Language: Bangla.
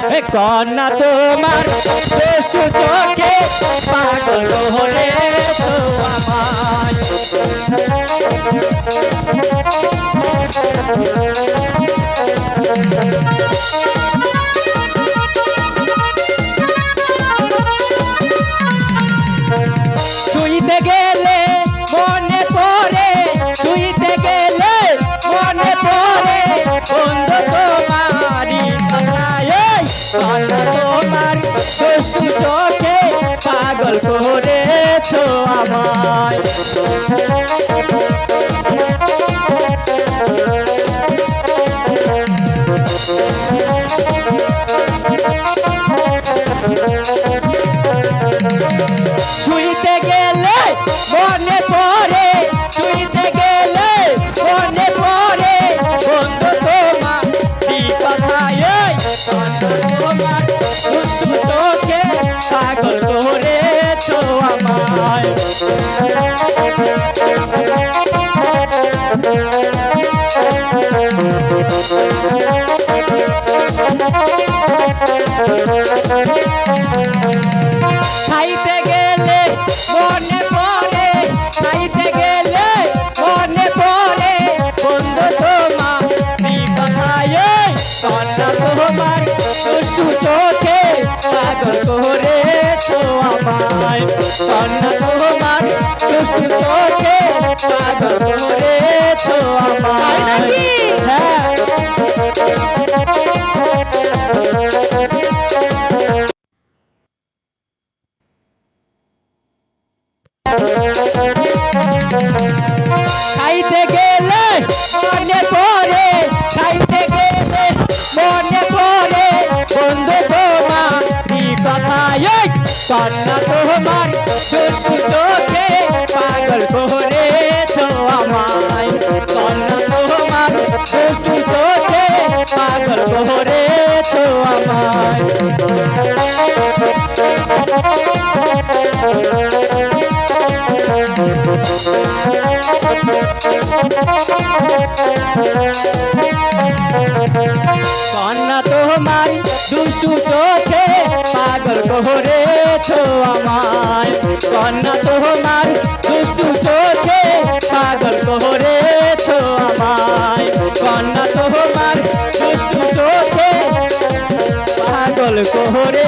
কন্যা তোমার দুষ্টু চোখে পাগল হলে তো আমায় শুইতে গেলে মনে পড়ে শুইতে গেলে মনে পড়ে বন্ধু তোমারি কন্যা তোমার দুষ্টু চোখে পাগল করেছো আমায় শুইতে গেলে মনে পড়ে শুইতে গেলে মনে পড়ে বন্ধু তোমার কথায় তোমার দুষ্টু চোখে পাগল করেছো আমায় খাইতে গেলে মনে পড়ে খাইতে গেলে মনে পড়ে বন্ধু তোমার কথায় কন্যা তোমার দুষ্টু চোখে পাগল করেছো আমায় কন্যা তোমার দুষ্টু চোখে পাগল করেছো আমায় খাইতে গেলে মনে পড়ে খাইতে গেলে মনে পড়ে বন্ধু তোমার কথায় কন্যা তোমার দুষ্টু চোখে পাগল করেছো আমায় কন্যা তোমার দুষ্টু চোখে পাগল করেছো আমায় কন্যা তোমার দুষ্টু চোখে পাগল করেছো আমায় কন্যা তোমার দুষ্টু চোখে পাগল করেছো আমায় কন্যা তোমার দুষ্টু চোখে পাগল করে